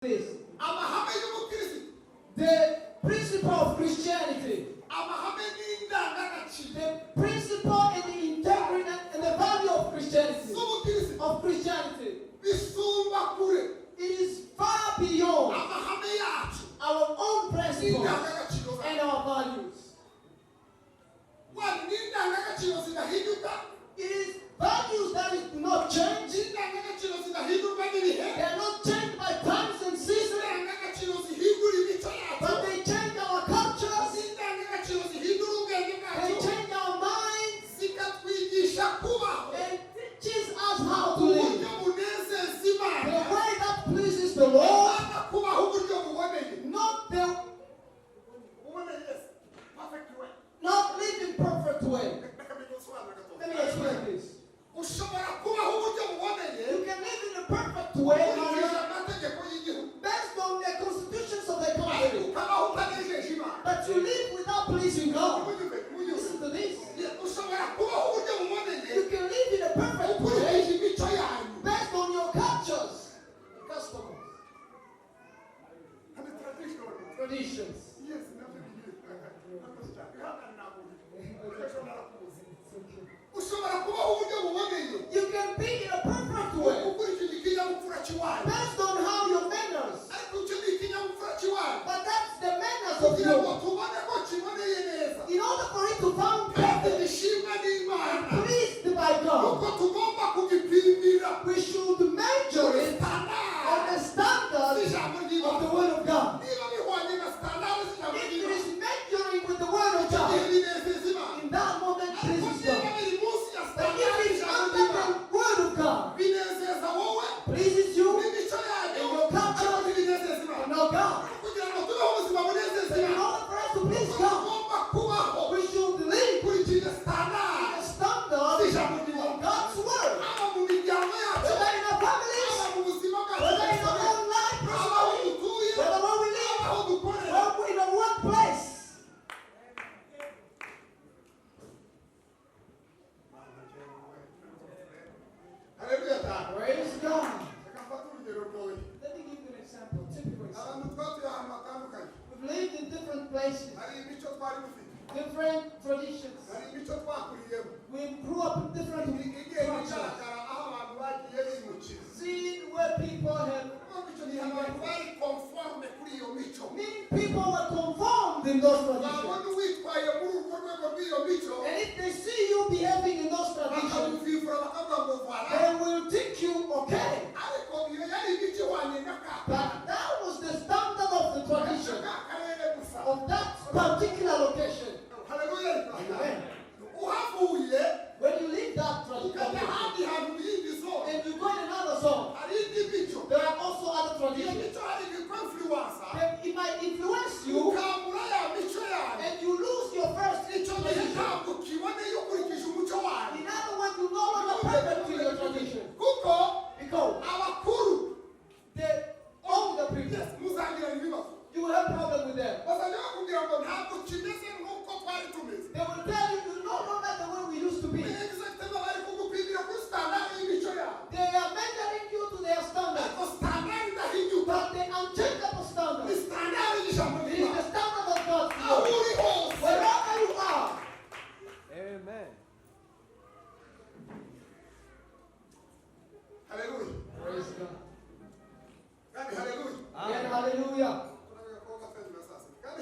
this. The principle of Christianity. The principle and the integrity and the value of Christianity. It is far beyond our own principles and our values. It is values that do not change. They are not changed by times and seasons, but they change our cultures. They change our minds and teaches us how to live the way that pleases the Lord, not live in perfect way. Let me explain this. You can live in a perfect way based on the constitutions of the country, but you live without pleasing God. Listen to this. You can live in a perfect way based on your cultures, customs, traditions. You can be in a perfect way based on how your manners. But that's the manners of you. In order for it to found pleased by God, we should measure it on the standards of the Word of God. If it is measuring with the Word of God, in that moment pleases God. But if it's under the Word of God, pleases you and your culture and your God. So in order for us to please God, we should live in the standards of God's Word. Whether in our families, whether in our own life, whether where we live, whether in our workplace. Praise God. Let me give you an example, typical example. We've lived in different places, different traditions. We grew up in different cultures. See where people have, meaning people were conformed in those traditions. And if they see you behaving in those traditions, they will think you okay. But that was the standard of the tradition of that particular location. Amen. When you leave that tradition and you go in another zone, there are also other traditions. It might influence you and you lose your first tradition. In other words, you no longer perfect to your tradition. Because the older people, you will have problem with them. They will tell you you no longer the way we used to be. They are measuring you to their standards. But the unchangeable standard is the standard of God's word. Wherever you are. Amen. Hallelujah. Praise God. Hallelujah. Again, hallelujah.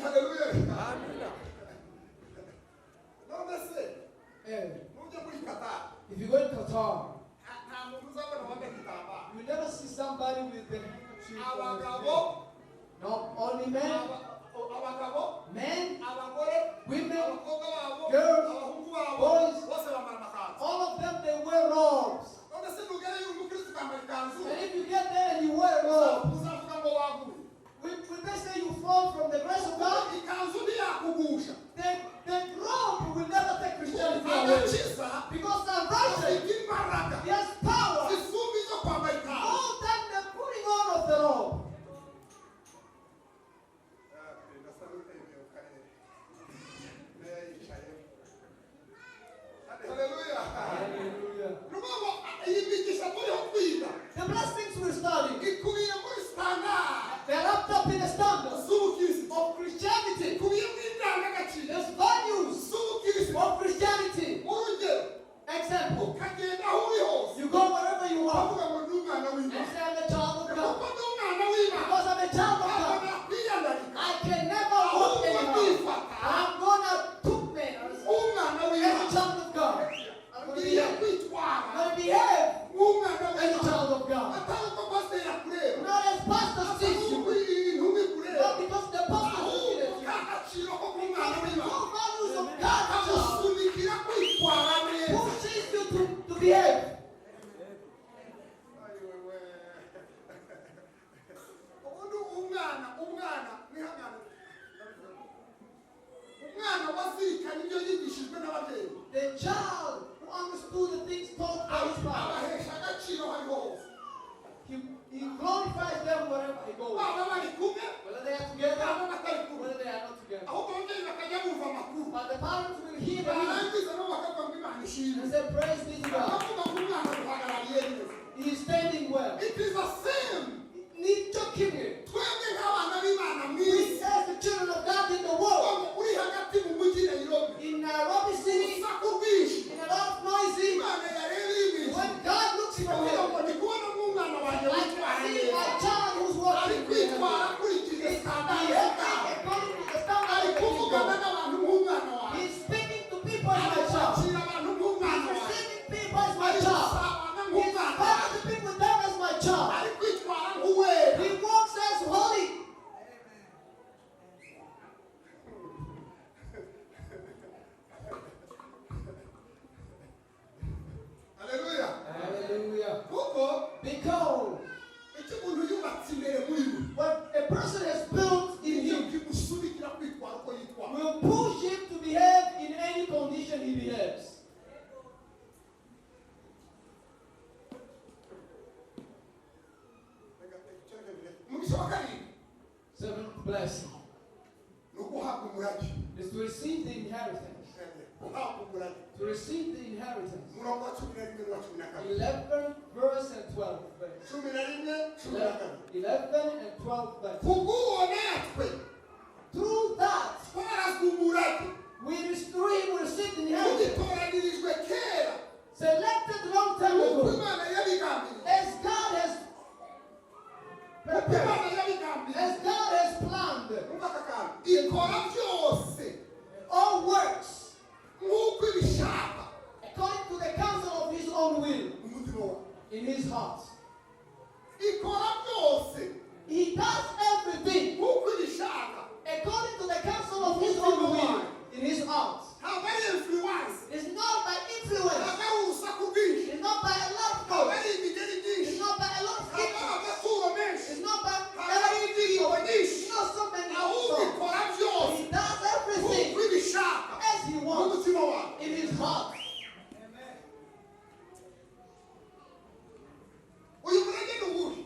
Hallelujah. No, that's it. Hey, Qatar. if you go in Qatar, you never see somebody with the handkerchief on his head. No, only men, women, girls, boys, all of them, they wear robes. And if you get there and you wear robes, when they say you fall from the grace of God, the robe will never take Christianity away. Because salvation, yes, power, more than the putting on of the robe. ishimwe and said, praise be to God. akavuga ko umwana duhagarariye neza. He is standing well. It is the same. Nicyo kimwe. Twebwe nk'abana b'Imana mu We isi as the children of God in the world, uri hagati mu mujyi Nairobi in Nairobi City, urusaku rwinshi in a lot of noisy, Imana yareba ibintu when God looks from ikavuga ngo heaven, ndi kubona nk'umwana wanjye I witwara can see neza my child who's ari walking with him. kwitwara akurikije He's standard behaving according to the standard ari of the kuvugana kingdom. n'abantu nk'umwana wawe He's speaking to people as my child. kwakira abantu He's nk'umwana wawe receiving people as my ari child. gusabana He's nk'umwana wawe fellowshipping with them as my child. ari kwitwara nk'uwera He walks as holy. haleluya Hallelujah. kuko Because icyo umuntu yubatse imbere muri we what a person has built in nicyo him kimusubikira kwitwara uko yitwara will push him to behave in any condition he behaves. umugisha wa karindwi Seventh blessing ni uguhabwa umurage is to receive the inheritance. guhabwa umurage To receive the inheritance. umurongo wa cumi na rimwe n'uwa cumi na kabiri 11 verse and 12 verse. cumi na rimwe cumi na kabiri 11 and 12 verse. kubw'uwo natwe Through that, twarazwe umurage we receive the inheritance. tugitoranyirijwe kera Selected long time nk'uko ago. imana yabigambiriye As God has nk'uko prepared. imana yabigambiriye As God has planned. umva aka kantu ikora byose All works nk'uko ibishaka according to the counsel of his own will umutima wawe in his heart. ikora byose He does everything nk'uko ibishaka according to the counsel of his own will in his heart. ntabwo ari influence It's not by influence. ntabwo ari urusaku rwinshi It's not by a lot of ntabwo noise. ari imigeri myinshi It's not by a lot of ntabwo ari gifts. amaturo menshi It's not by ntabwo ari indirimbo nyinshi It's not so many ahubwo songs. ikora byose He does everything nk'uko ibishaka as he wants n'umutima wawe in his heart. uyu murage ni uwuhe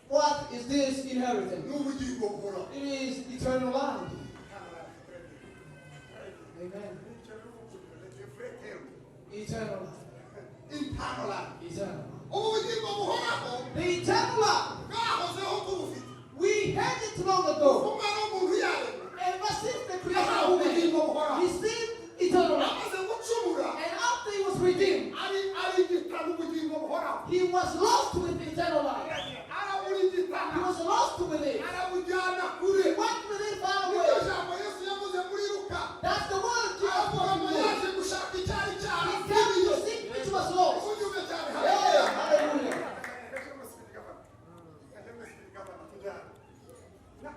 What is this inheritance? ni ubugingo buhoraho It is eternal life. Amen. Eternal life. intanola Eternal. ubu bugingo buhoraho The eternal life. bwahozeho tubufite We had it long ago. umwana w'umuntu yaremwe Ever since the creation of man, he received eternal life. amaze gucumura And after he was redeemed, ari igitabo ubugingo buhoraho he was lost with eternal life. arabura He igitabo was lost with it. arabujyana kure He went with it far niryo away. jambo yesu yavuze muri luka That's the word Jesus aravuga ngo spoke. yaje gushaka icyari He cyarapfuye came to seek which was lost. unyume cyane Yeah, hallelujah.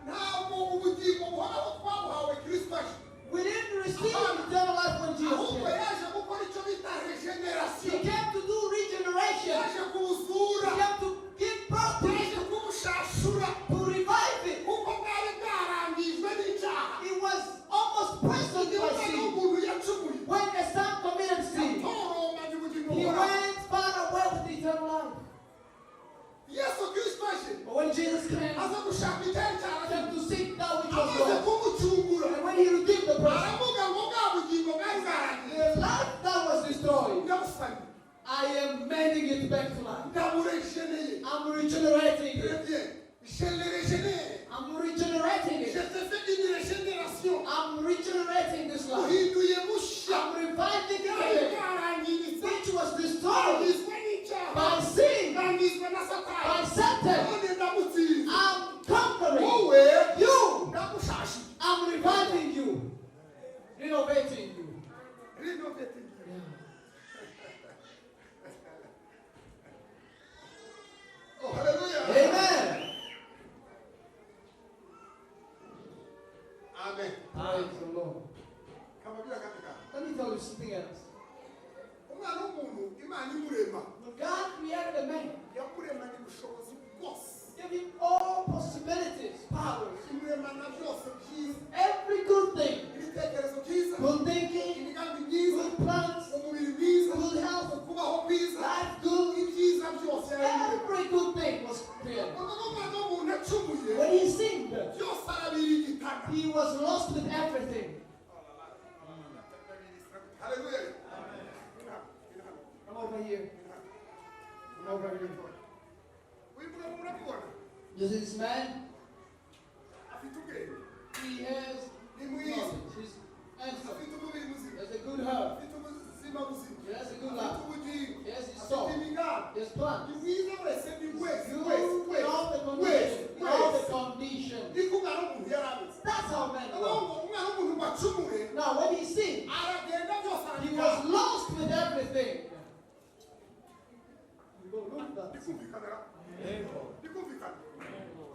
ntabwo ubugingo buhoraho twabuhawe kristo aje We didn't receive eternal life when Jesus ahubwo came. yaje gukora icyo bita He regeneration came to do regeneration. yaje He kubuzura came to give birth to yaje it, kubushashura to revive it. kuko bwari bwarangijwe n'icyaha It was almost poisoned by umwana sin. w'umuntu yacumuye When the son committed sin, toromanye ubugingo he buhoraho went far away with eternal life. yesu kristo aje But when Jesus came, aza gushaka icyari he cyarapfuye came to seek that which was amaze lost. kumucungura And when he redeemed the person, aravuga ngo bwa bugingo bwari bwarangiye the life that was destroyed, ndabusanye I am mending it back to life. ndaburegeneye I'm regenerating it. Très bien. Je le régénère. I'm regenerating Je it. te fais une régénération. I'm regenerating this life. uhinduye mushya I'm reviving bwari it, bwarangiritse which was destroyed bwangizwe n'icyaha by sin, bwangizwe na by satani Satan. none ndamutsinze I'm conquering wowe you. ndagushashije I'm reviving you, renovating you. Renovate. Oh, hallelujah. Amen. Amen. Praise the Lord. Kababwira kandi kantu. Let me tell you something else. umwana w'umuntu imana imurema When God created a man, yamuremanye ubushobozi bwose gave him all possibilities, powers, imuremana byose byiza every good thing, ibitekerezo byiza good thinking, imigambi myiza good plans, umubiri mwiza good health, kubaho kwiza life good, ibyiza byose yarabimurema every good thing was created. ubwo umwana w'umuntu acumuye When he sinned, byose arabirigitana he was lost with everything. haleluya This is man. afite ubwenge, He has ni mwiza, knowledge. He's handsome. afite umubiri He muzima, has a good heart. afite ubuzima buzima, He has a good afite life. ubugingo, He has his soul. afite imigambi. He has plans. Ni mwiza wese, ni wese, You wese, in all the wese, conditions. In all the wese. conditions. Ni ko umwana w'umuntu yari ameze. That's how men Niyo are. ngo umwana w'umuntu ngo acumure, Now, when he sinned, aragenda byose he arabijyana. was lost with everything. Bikumvikana? Bikumvikana?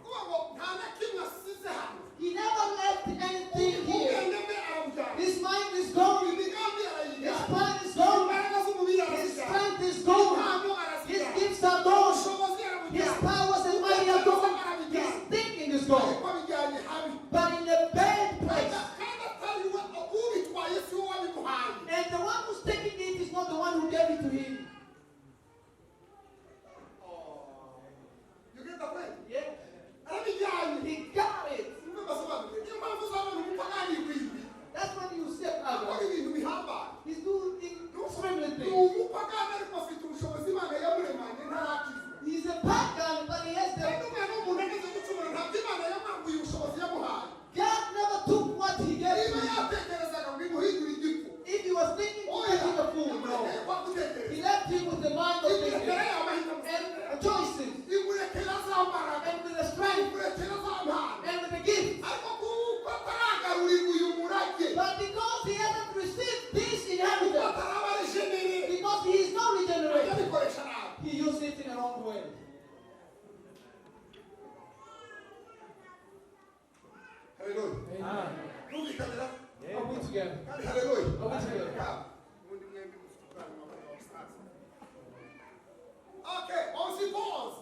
Kuvuga ngo nta na kimwe asize hano. He never left anything here. Ubwenge bwe arabujyana. His mind is going. Imigambi His arayijyana. plan is going. Imbaraga z'umubiri His arazijyana. strength is going. Impano His arazijyana. gifts are going. Ubushobozi His arabujyana. powers and might are going. His thinking is going. Ariko abijyanye habi. But in a bad place. Kandi atari we ubitwaye si we wabimuhaye. And the one who's taking it is not the one who gave it to him. You get the point? Yeah. Arabijyanye. He got it. Simwe basobanure. Niyo mpamvu uzabona umupagani kw'ibi. That's when you see Akora others. ibintu bihambaye. He's doing extremely Ni things. umupagani ariko afite ubushobozi Imana yamuremanye ntarakizwa. He's a pagan, but he has Kandi the. umwana w'umuntu ageze gucumura ntabwo Imana yamwambuye ubushobozi yamuhaye. God never took what he gave Niba to him. yatekerezaga ngo imuhindure igifu. If he was thinking to make him a fool, no. Yamureke gutekereza. He left him with the mind of thinking Imurekera amahitamo. and choices Imurekera za mbaraga. and with the strength Imurekera za mpano. and with the gift. Ariko kuko ataragarurirwa uyu murage. But because he hasn't received this Kuko inheritance, ataraba regenere. because he is not regenerated, Abikoresha nabi. he used it in a wrong way. Hallelujah. Numvikanira? Are we together? Kandi hallelujah. Are we together? Ubundi mwembi mufite ubwanwa bw'abasaza. Okay, on suppose.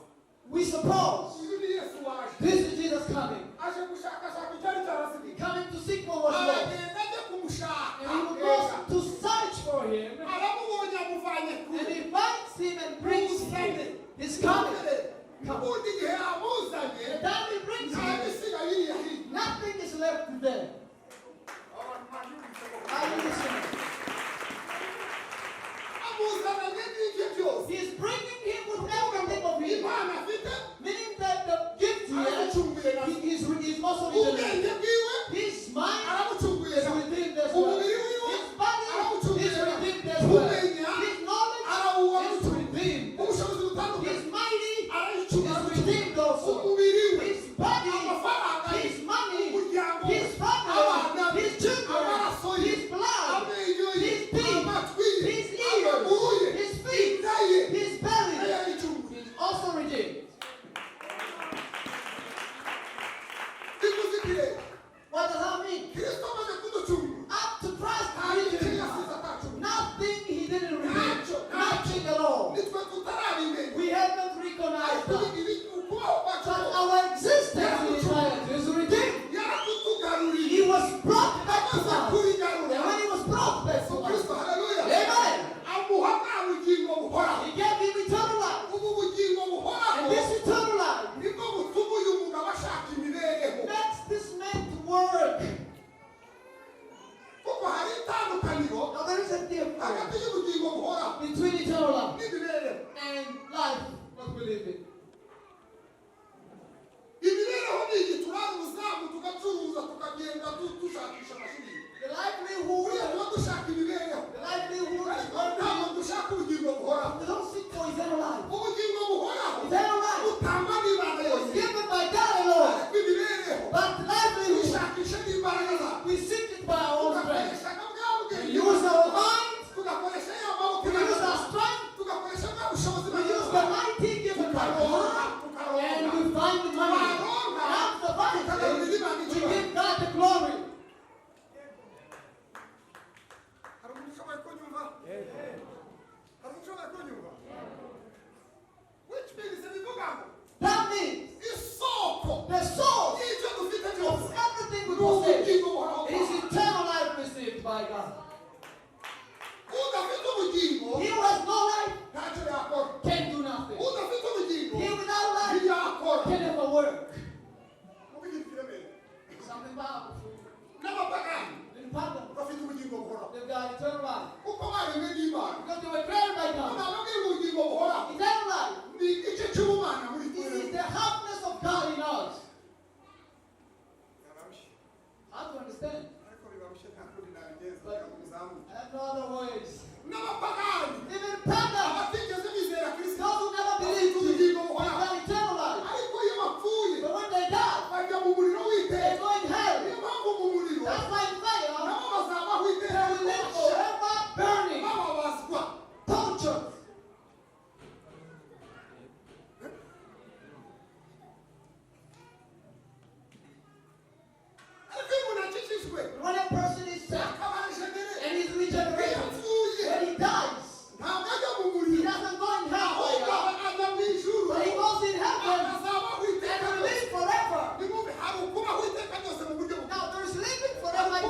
We suppose Uyu ni Yesu waje. this is Jesus coming, Aje gushakashaka icyari cyarasigaye. coming to seek what was lost. Aragenda ajya kumushaka. And he will go to search for him, Aramubonye amuvanye kure. and he finds him and brings him. He's coming. Ubundi igihe amuzanye, The time he brings nta him, gisigaye iriya hirya. nothing is left there. Are you listening? Amuzananye n'ibyo byose. He's bringing him with everything of him, Impano afite, meaning that the gift he has, aramucunguye nazo. he is also Ubwenge regenerated. bwiwe, His mind aramucunguye is nazo. redeemed as well. Umubiri wiwe, His body aramucunguye is nazo. redeemed as well. Umenya, His knowledge is arawuwamucunguye. redeemed. Ubushobozi butandukanye. His mighty Arayicunga. is redeemed also. Umubiri we, His body, amafaranga ye, his money, umuryango, his family, abana be, his children, amaraso ye, his blood, amenyo ye, his teeth, amatwi ye, his amaguru ye, ears, his feet, inda ye, his belly arayicunguye. is also redeemed. Bikuzitire.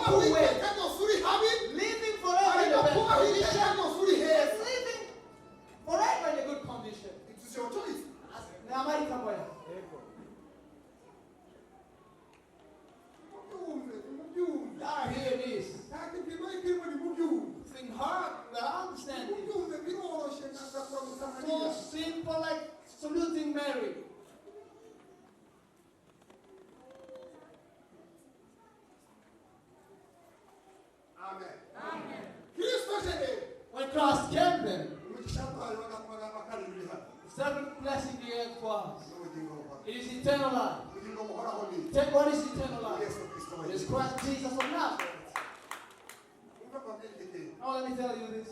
kubaho to wait. iteka ryose uri habi Living forever in ariko the best kubaho iteka condition. ryose uri heza It's living forever in a good condition. it is your choice Ni amahitamo yawe. mubyumve Ah, here it is. nta gipimo kirimo ni mubyumve It's hard, but I understand it. mubyumve biroroshye nagakora So gusamariya simple, like saluting Mary. amen kristo aje When Christ came then, umugisha wayo bagakomanga akarindwi hano the seventh blessing he had for us. n'ubugingo buhoraho It is eternal life. ubugingo buhoraho ni Take what is eternal life? yesu kristo It is wenyine Christ Jesus of Nazareth. umva babyerekeye Now let me tell you this.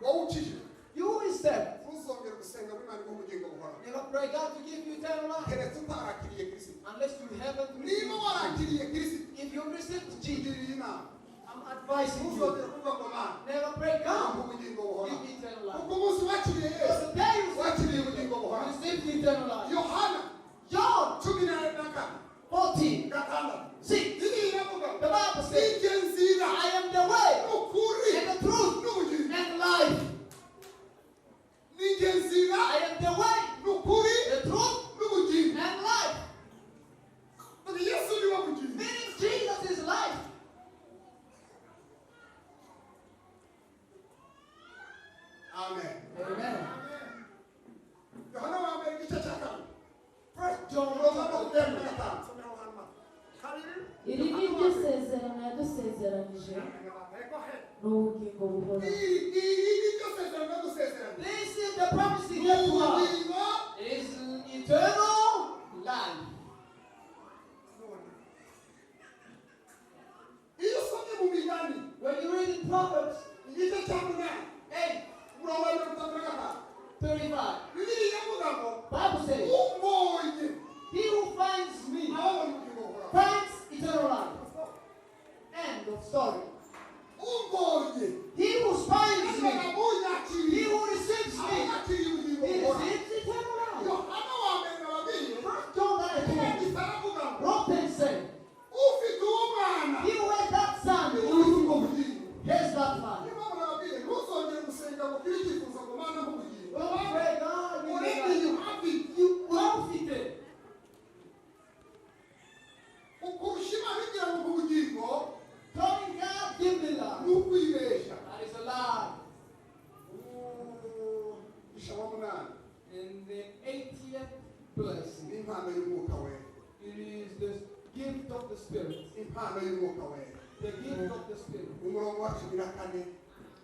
wowe ukije You who is saved, ntuzongere gusenga w'imana nk'ubugingo buhoraho never pray God to give you eternal life keretse utarakiriye kristo unless you haven't niba received Jesus. warakiriye kristo If you've received Jesus, ugirira inama I'm advising you, ntuzongere kuvuga ngo mana never pray God ubugingo to buhoraho give me eternal life. kuko umunsi wakiriye Because yesu the day you wakiriye ubugingo you buhoraho received the eternal life. yohana John 14 14, 6. bibiliya iravuga ngo The Bible says, ninjye nzira I am the way n'ukuri and the truth n'ubugingo and life. ninjye nzira I am the way, n'ukuri the truth n'ubugingo and life. But yesu niwe bugingo Meaning Jesus is life. amen Amen. yohana wa mbere igice cya kabiri First John umurongo wa makumyabiri na gatanu somera aho hantu kabiri iri ni ryo sezerano yadusezeranije ni ubugingo buhoraho iri ni ryo sezerano yadusezeranye This is the promise he gave to us. ubugingo Is eternal life. iyo usomye mu migani When you read in Proverbs igice cya munani 8, umurongo wa mirongo itatu na gatanu 35, bibiliya iravuga ngo Bible says, umbonye he who finds me ababona ubugingo buhoraho finds eternal life. End of story. umbonye He who finds me, Imana he munyakiriye who receives me, abakiriye ubugingo he buhoraho receives eternal life. yohana wa mbere nababwiye First John that I told you, yanditse aravuga ngo wrote and said, ufite uw'umwana he who has that son, ni who ubugingo bugingo has that life. niyo mpamvu nababwiye ntuzongere gusenga ngo ugire icyifuzo ngo mana nk'ubugingo Don't pray God, you already you have it you forfeit it. ukurusha imana igira ngo ubugingo Telling God, give me life. ni ukwibeshya That is a lie. isha wa munani In the 80th blessing, ni impano y'umwuka wera it is the gift of the Spirit. impano y'umwuka wera The gift of the Spirit. umurongo wa cumi na kane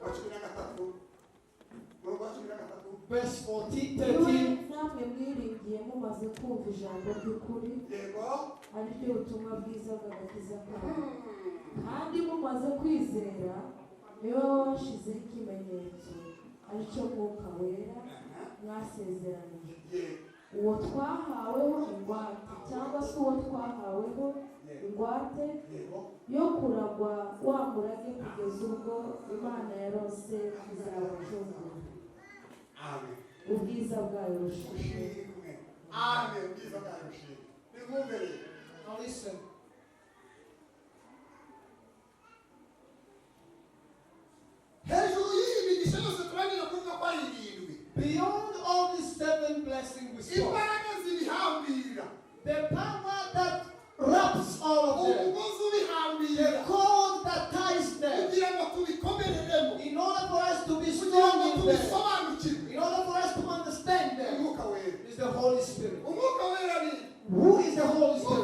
wa cumi na gatatu umurongo wa cumi na gatatu Verse 14, niwe 13. namwe mwiringiye mumaze kumva ijambo ry'ukuri yego ari ryo butumwa bwiza bw'agakiza kawe kandi mumaze kwizera niwe wabashizeho ikimenyetso ari cyo mwuka wera mwasezeranije yego uwo twahaweho ingwate cyangwa se uwo twahaweho ingwate yego yo kuragwa wa murage kugeza ubwo imana yarose izabacungura amen ubwiza bwayo bushize ushimwe amen ubwiza bwayo bushimwe nimwumvire Now listen. hejuru y'iyi migisha yose turangije kuvuga ko ari irindwi Beyond all these 7 blessings we saw, imbaraga zibihambira the power that wraps all of them, umugozi ubihambira the cord that ties them, kugira ngo tubikomereremo in order for us to be kugira ngo strong in them, tubisobanukirwe in order for us to understand them, umwuka wera is the Holy Spirit. umwuka wera ni Who is the Holy Spirit?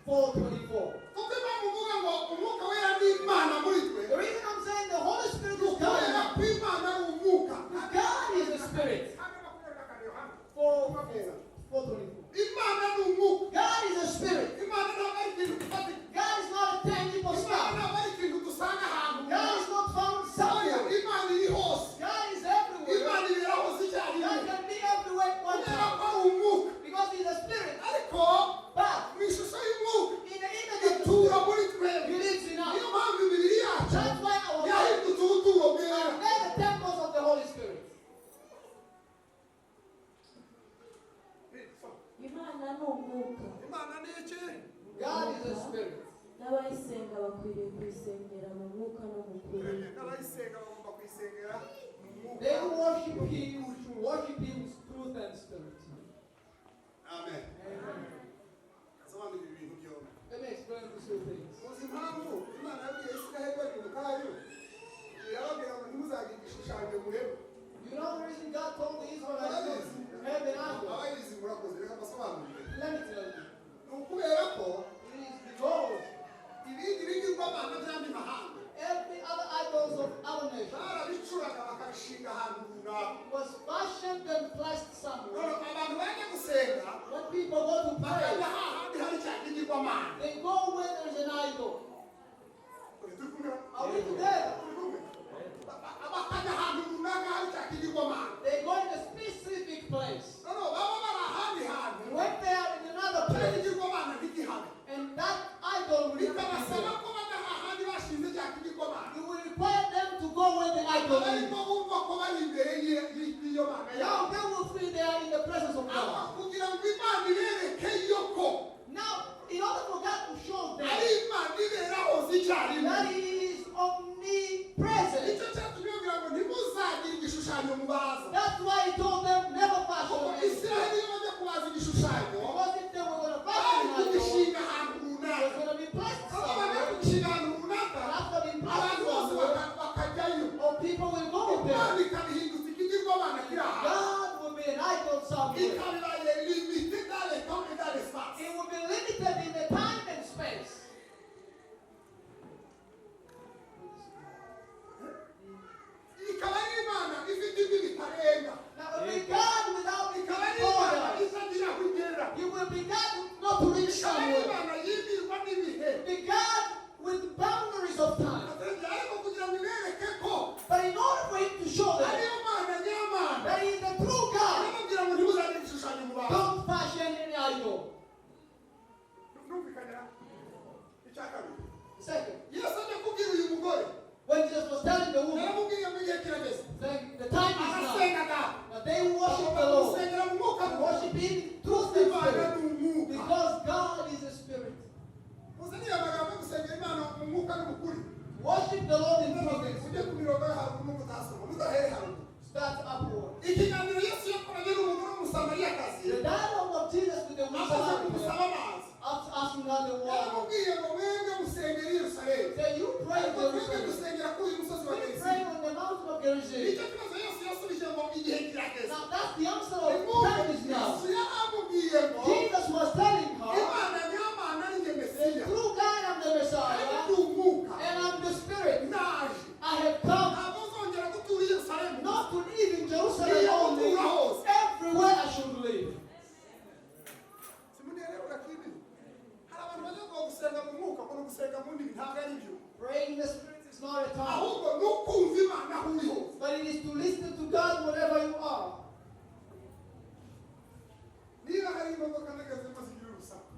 4:24. kuko impamvu uvuga ngo umwuka wera n'Imana muri twe The reason I'm saying the Holy Spirit is kubera God, ko Imana ari umwuka. God is the Spirit. 4:24. Imana ni umwuka. God is a spirit. Imana ntabwo ari ikintu gifatika. God is not a tangible Imana stuff. ntabwo ari ikintu dusanga ahantu. God is not found Oya, somewhere. Imana iri hose. God is everywhere. Imana ibera hose God icyarimwe. can be everywhere at one Kubera time ko ari umwuka. because He's a spirit. Ariko But mu ishusho y'umwuka in the image of the itura Spirit, muri He twebwe. lives in us. Niyo mpamvu imibiri yacu That's why our bodies yahindutse ubuturo bwera. are made the temples of the Holy Spirit. Imana ni umwuka. Imana ni iki? God is a spirit. N'abayisenga bakwiriye kuyisengera mu mwuka no mu kuri. N'abayisenga bagomba kuyisengera mu mwuka. They who worship Him should worship Him with truth and spirit. Amen. Amen. Asobanurira ibintu byombi. Let me explain these two things. Uzi impamvu Imana yabwiye Isiraheli bari mu butayu irababwira ngo ntimuzagire igishushanyo mureba. You know the reason God told the Israelites to have an idol? abayizi murakoze reka mbasobanurire. Let me tell you. Ni ukubera ko It is because ibindi bigirwamana by'andi mahanga every other idols of other nations barabicuraga bakabishinga ahantu runaka. was fashioned and placed somewhere. Noneho abantu bajya gusenga When people go to bakajya pray, hahandi hari cya kigirwamana. they go where there's an idol. Turi kumwe? Are we together? Turi kumwe? Bakajya ahantu runaka hari cya kigirwamana. They go in a specific place. Noneho baba bari ahandi hantu And when they are in another cya place, kigirwamana ntigihane. and that idol will never be Bikabasaba there, ko bajya hahandi bashinze cya kigirwamana. you will require them to go where the idol is. Ariko bumva ko bari imbere y'iyo mana Now yabo. they will feel they are in the presence of God. Kugira ngo Imana ibereke iyo ko Now, in order for God to show them ari Imana ibera hose icyarimwe. that He is omnipresent, Nicyo cyatumye kugira ngo ntimuzagire igishushanyo mubaza. that's why He told them never fashion Kuko anything. Isiraheli iyo bajya kubaza igishushanyo Because if they were going to bari fashion an idol, kugishinga ahantu it was runaka. going to be placed Aho bajya somewhere. kugishinga ahantu runaka And after being placed abantu bose somewhere, bakajyayo. or people will go Imana there. ikabihindutsa ikigirwamana kiri ahantu. God will be an idol somewhere. Ikabibaye limite dans le temps et dans l'espace. It will be limited in the time and space. Ikaba ari Imana ifite imbibi bitarenga. Now, it will be God without Ikaba ari Imana borders. itagira aho igera. It will be God not to reach Ikaba ari somewhere. Imana yimirwa n'ibihe. Be God with boundaries of time. Ariko kugira ngo ibereke ko But in order for Him to show them ariyo Mana nyamana, that He is the true God, aramubwira ngo ntimuzagire igishushanyo mubaza. don't fashion any idol. Numvikana? Icya kabiri. Second, Yesu ajya kubwira uyu mugore, when Jesus was telling the woman, yaramubwiye ngo igihe kirageze. saying, the time is now, Arasenga da. that they who worship Agomba the Lord, gusengera mu mwuka no. worship Him truth and Imana spirit, ni umwuka. because God is a spirit. Muzi niyo magambo yo gusengera Imana mu mwuka no mu kuri. Worship the Lord in truth and Ujye spirit. ku mirongo yo haruguru n'ubwo utasoma, mudahere haruguru. Start upward. Ikiganiro Yesu yakoranye n'umugore w'umusamariyakazi, The dialogue of Jesus with the woman amaze kumusaba amazi, after asking her the water, yaramubwiye ngo mwebwe musengera i Yerusalemu. say, you pray in Ariko twebwe Jerusalem. dusengera kuri uyu musozi wa We Gerizim. pray on the mountain of Gerizim. Nicyo kibazo Yesu yasubije ngo igihe kirageze. Now that's the answer of time is now. Yesu yaramubwiye ngo Jesus was telling her, Imana nyamana ni njye Mesiya, through God I'm the kandi Messiah, ndi umwuka, and I'm the Spirit. naje. I have come Ntabwo nzongera gutura i Yerusalemu. not to live in Jerusalem only, everywhere I should live. Simunereruka kibi. Hari abantu bajya ngo gusenga mu mwuka, ngo gusenga mu ndimi, ntabwo ari byo. Praying in the Spirit is not a tongue, Ahubwo ni ukumva Imana aho uri hose. but it is to listen to God wherever you are. Niba hari imodoka nagazemo zigira urusaku,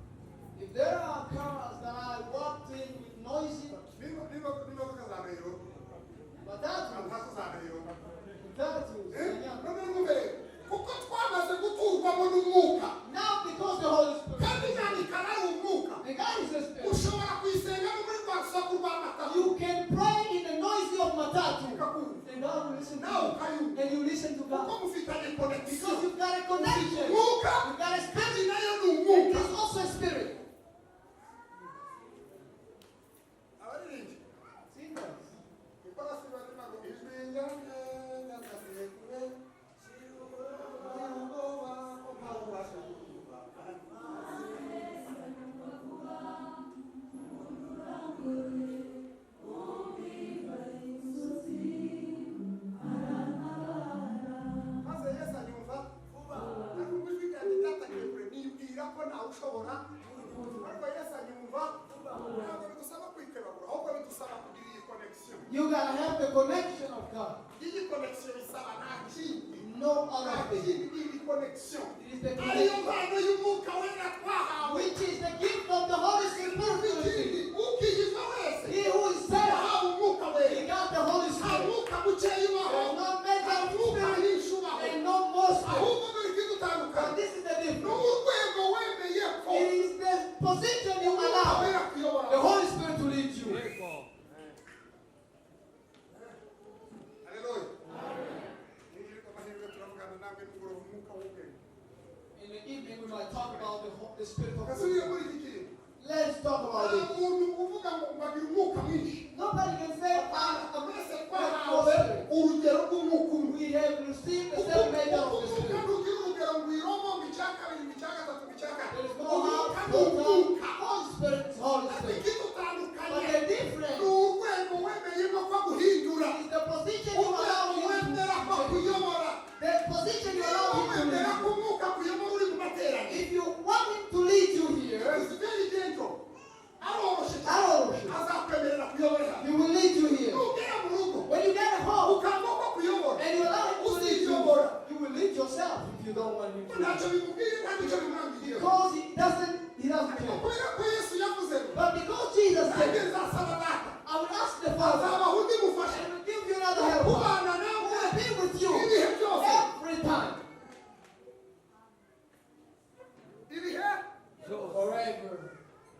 If there are cars that I walked in with noisy, n'imodoka za Nairobi, but that's ntabwo za Nairobi. that Numere, kuko twamaze guturwamo n'umwuka, now because the Holy Spirit, kandi Imana ikaba ari umwuka, and God is a Spirit, ushobora kuyisenga no muri rwa rusaku rw'amata. you can pray in the noisy of Matatu, Ukakumva. and God will listen to Nawe you, ukayumva. and you listen to Kuko God. mufitanye Because connection. you've got a connection, Umwuka, you've got a spirit, kandi nayo ni and umwuka. it's also a spirit. Abaririmbyi, Singers. ikorasi barimo ngo ijwi ryanjye ryakasiye kure, kugira ubwoba ko nta bubasha kukuva. You gotta have the connection of God. iyi connection isaba nta kindi No nta other thing. kindi iyi connection It is the ariyo connection, mpano y'umwuka wera twahawe which is the gift of the Holy Spirit. ikindi ukiyizwa wese He who is saved, yahawe umwuka he wera got the Holy nta Spirit. mwuka mukeya ubaho There's no measure nta of mwuka spirit mwinshi ubaho and no more spirit. ahubwo dore But ikidutandukanya this is the ni difference. urwego wemeye ko It is the position you umwuka allow wera kuyobora the Holy Spirit to lead you. haleluya nijiri amahirwe turavugana namwe n'umugoroba umwuka w'ubwenge In the evening, we might talk about the Spirit of gasubire God. muri iki kintu Let's talk about nta it. muntu uvuga ngo mbagira umwuka mwinshi Nobody can say, twese twahawe urugero rw'umwuka umwe we have received the same measure of the Spirit. kandi ugira urugero ngo iromo ngo icya kabiri ngo icya gatatu ngo icya kane There is no umwuka half, ni no umwuka half. Holy Spirit is Holy Spirit. ikidutandukanye But the difference ni urwego wemeyemo ko guhindura is the position you allow urwego him wemera ko to change. kuyobora The position you allow him to wemera lead. ko umwuka kuyobora uri mu materaniro If you want him to lead you here, Isibeli gento aroroshye cyane aroroshye. azakwemerera kuyobora he will lead you here. nugera mu rugo When you get home ukanga ko kuyobora and you allow him to lead you, uziyobora you will lead yourself if you don't want him to ntacyo lead. bimubwiye nta nicyo bimwambiriye Because he doesn't care. kubera ko yesu yavuze ngo But because Jesus nanjye said, nzasaba data I will ask the Father azabaho undi mufasha and will give you another helper kubana who nawe will be with you ibihe byose every time, ibihe forever.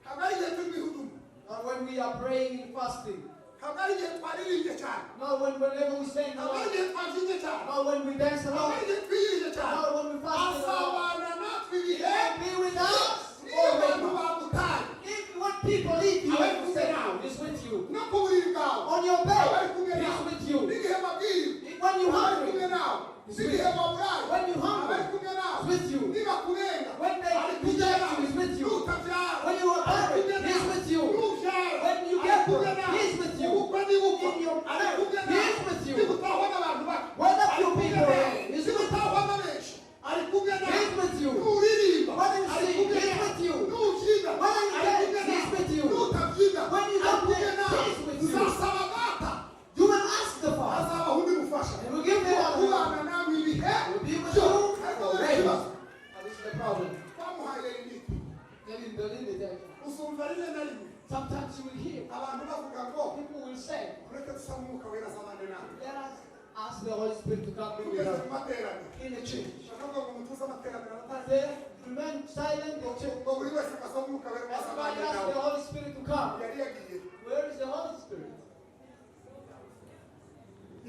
ntabwo ari igihe turi kwihudumu Not when we are praying and fasting. ntabwo ari igihe twaririmbye cyane Not whenever we sing ntabwo ari along. igihe twabyinnye cyane Not when we dance ntabwo along. ari igihe twiyirije cyane Not when we fast along. azabana natwe He ibihe will be with us niyo abantu forever. bagutaye Even when people leave you, Amen. He said, He's with you. no ku buriri bwawe On your abari bed, kumwe He's nawe with you. n'igihe babwiriwe When you abari kumwe hungry, nawe n'igihe baburaye when you abari hungry, kumwe nawe He's with you. niba kurenga When they ari kumwe reject nawe you, He's with you. nutabyara When you are ari married, kumwe He's nawe with you. nubyara When you ari get kumwe birth, nawe He's with you. ubukwe nibukwa In your ari kumwe marriage, nawe He's with you. nibutahwa n'abantu bake Whether ari few kumwe people nawe are, He's with you. nibutahwa na benshi ari kumwe nawe He's with you. nuririmba Whether you ari sing, kumwe He's nawe with you. nubyina Whether you ari kumwe dance, He's nawe with you. nutabyina When you ari don't kumwe dance, nawe He's with you. uzasaba data You will ask the Father. azabaho undi mufasha He will give you another helper. kubana nawe ibihe He will be with byo you ariko dore forever. ikibazo And this is the problem. twamuhaye imiti Tell him the limitation. usumva rimwe na rimwe Sometimes you will hear abantu bavuga ngo people will say, ureke dusaba umwuka wera azabane nawe let us ask the Holy Spirit to come be with tugeze us mu materaniro in the church. bakavuga ngo mutuze amateraniro But aratari they remain silent or church. ngo buri wese akasaba umwuka wera Everybody azabane asks nawe the Holy Spirit to come. yari yagiye Where is the Holy Spirit?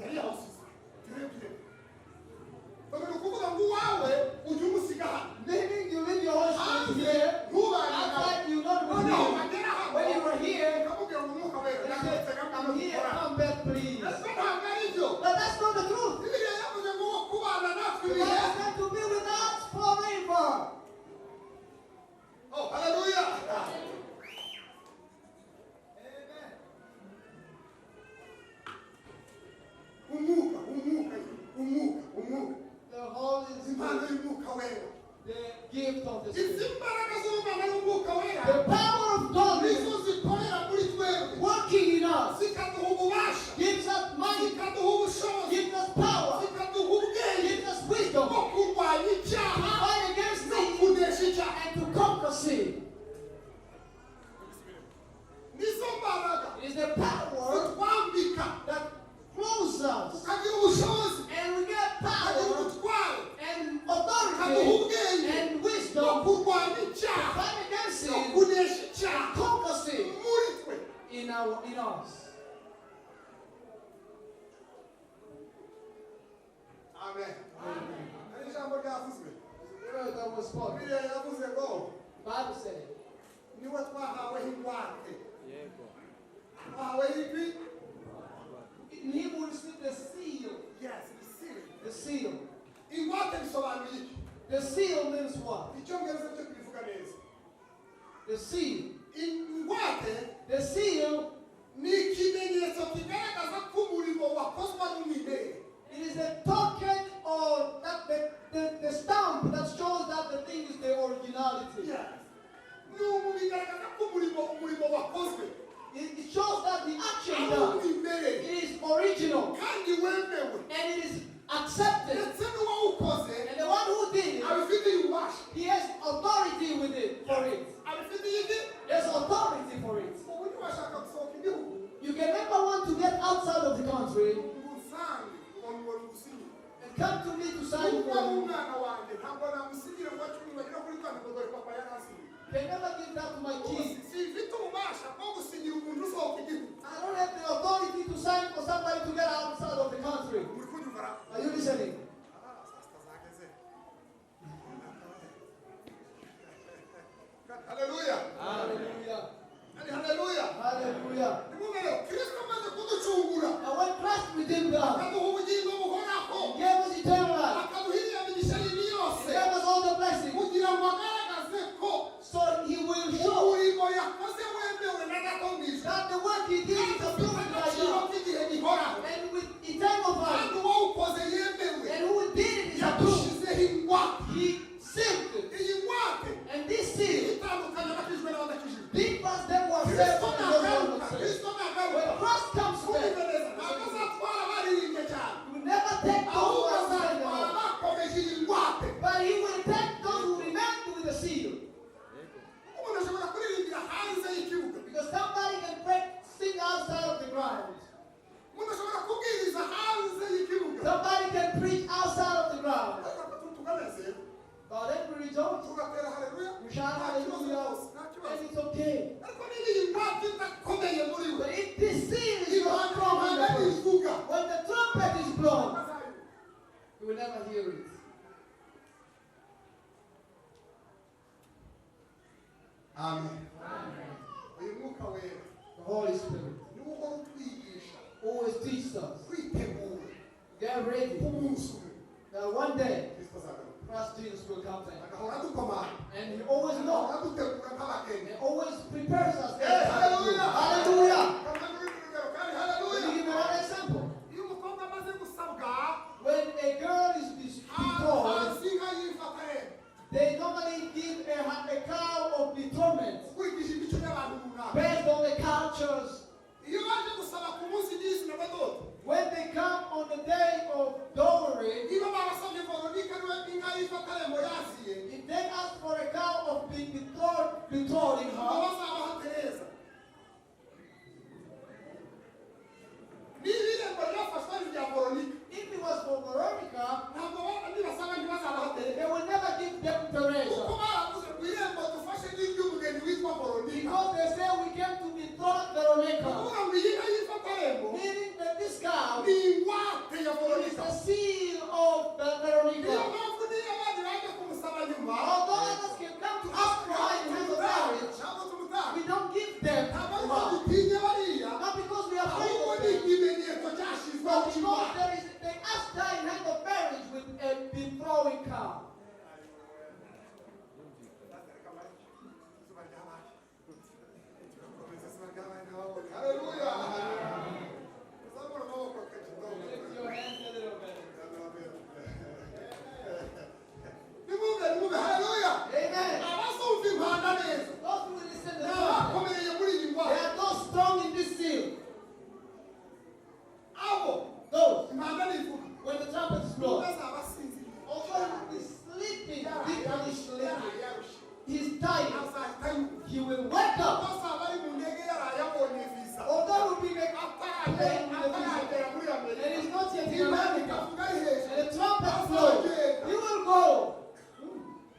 yari yahusize turebye dore ni ukuvuga ngo uwawe ujye umusiga hano Meaning you leave your Holy Spirit hanze here. ntubane nawe Outside you not with noneho him. wagera hano When you were here, ukamubwira ngo umwuka wera you yagarutse said, gakwiye come here, gukora come back please. ese ntabwo ari byo But that's not the truth. bibiliya yavuze ngo wo kubana natwe God ibihe is going to be with us forever. oh haleluya umwuka The Holy impano Spirit, y'umwuka wera the gift of the izi Spirit. mbaraga z'umwana n'umwuka wera The power of God is nizo zikorera muri twebwe working in us. zikaduha ububasha Gives us money, zikaduha ubushobozi gives us power, zikaduha ubwenge gives us wisdom bwo to kurwanya icyaha fight against no sin kunesha icyaha and to conquer sin. nizo mbaraga It is the power zitwambika that clothes us, tukagira ubushobozi and we get tukagira power ubutware and tukaduha authority ubwenge and bwo wisdom kurwanya to icyaha fight against no sin kunesha icyaha and conquer sin muri twe in us. amen hari ijambo ryavuzwe The word that was spoken. bibiliya yavuze ngo Bible said, niwe twahaweho ingwate twahaweho ibi in him we receive the seal. yes isiri The seal. ingwate bisobanuye iki The seal means what? icyongereza cyo kibivuga neza The seal. ingwate The seal, ni ikimenyetso kigaragaza ko umurimo wakozwe n'umwimerere it is a token or that the stamp that shows that the thing is the originality. yes ni bigaragaza ko umurimo wakozwe It shows that the action ari done, umwimbere it is original kandi wemewe and it is accepted. ndetse n'uwawukoze And the one who did it, abifitiye ububasha he has authority with it for it. abifitiye iki There's authority for it. ubu ntibashaka gusohoka igihugu You can never want to get outside of the country ngo usange ngo ugusinyire and come to me to sign niba for you. umwana wanjye ntabwo namusinyire ngo acumi bagera kuri kane ngo dore papa yarasinyire Can never give that to my kids. sifite ububasha bwo gusinyira umuntu usohoka igihugu I don't have the authority to sign for somebody to get outside of the country. muri kunyumvara Are you listening? haleluya Hallelujah. haleluya Hallelujah. nimubere kristo amaze kuducungura And when Christ redeemed us, akaduha ubugingo buhoraho He gave us eternal life. akaduhirira imigisha yindi He yose gave us all the blessings. kugira ngo agaragaze ko So He will show umurimo yakoze wemewe na gato mu ijuru that the work He did is approved by agaciro God. k'igihe gihoraho And with eternal kandi value. uwawukoze yemewe And who did it is approved. yadushizeho ingwate He sealed it. iyi ngwate And this seal itandukanye abakijwe n'abadakijwe differs them who are saved kristo from those who are nagaruka not saved. kristo When nagaruka Christ comes back, kubimereza ntabwo azatwara abaririmbye cyane He will never take those who ahubwo are saved azatwara alone. bakomeje iyi ngwate But He will take those who remain with the seal. umuntu ashobora kuririmbira hanze y'ikibuga Because somebody can sing outside of the ground. umuntu ashobora kubwiriza hanze y'ikibuga Somebody can preach outside of the ground. ariko tukanezerwa But then we rejoice. tugatera haleluya We shout hallelujah. And it's okay. ariko niba iyi ngwate idakomeye muri we But if this seal is iyo not strong in the hano person, ivuga when the trumpet is blown, you will never hear it. amen uyu mwuka wera The Holy Spirit niwo uhora utwigisha always teaches us. kwitegura Get ready. k'umunsi umwe That one day, kristo azagaruka Christ Jesus will come back. agahora dukomanga And He always knows. agahora dutegura nk'abageni And always prepares us. hallelujah. Hallelujah. kandi Let haleluya me give you another example. iyo umukobwa amaze gusabwa When a girl is betrothed, hasi inka yifata rero they normally give a cow of betrothment ukurikije imico y'abantu runaka based on the cultures. iyo baje gusaba ku munsi y'isi na badodo When they come on the day of dowry, niba barasabye veronika niwe inka yifata rero yaziye if they ask for a cow of being betrothing ngo her, bazabaha tereza niba irembo ryafashwe ari irya veronika if it was for Veronica, ntabwo nibasaba ntibazabaha tereza they will never give them Teresa. kuko baravuze ku irembo dufashe n'iry'umugeni witwa veronika Because they say we came to betroth Veronica. kuvuga ngo iyi nka yifata rero Meaning that this cow ni ingwate ya is veronika the seal of the niyo Veronica. mpamvu niyo abandi baje kumusaba nyuma Although others can come to ask for her in hand of marriage, ntabwo tumutaha we don't give them to ntabwo ari her. ko dutinya bariya Not because we are afraid ahubwo of ni them, ikimenyetso cyashyizweho but because they asked her in hand of marriage with a betrothing cow. haleluya uzamura amaboko Lift your hands a little bit. nimube haleluya Amen. abazumva impanda neza Those who will listen to ni the trumpet, abakomereye muri iyi they ngwate are those strong in this seal. abo Those, impanda nivuga when the trumpet is blown, bazaba basinziriye although he will be sleeping, deeply sleeping, yarushe he's tired. azahita yumva He will wake up. bazaba ari mu ndege yaraye abonye visa Although he will be making ataragera muri and amerika he's not yet in impanda America, ikavuga ari hejuru and the trumpet blows, he will go.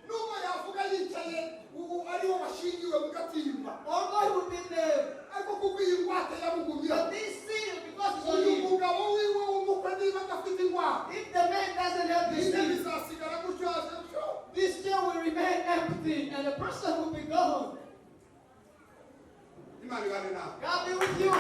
nubwo yavuga yicaye ubu ariwo washingiwe mu gatimba Although he will be there, ariko kuko iyi ngwate yamugumira but this seal, because it's on uyu him, mugabo wiwe w'umukwe niba adafite ingwate if the man doesn't have this ine seal, bizasigara gutyo hejuru this chair will remain empty, and the person will be gone. imana ibane nawe God be with you.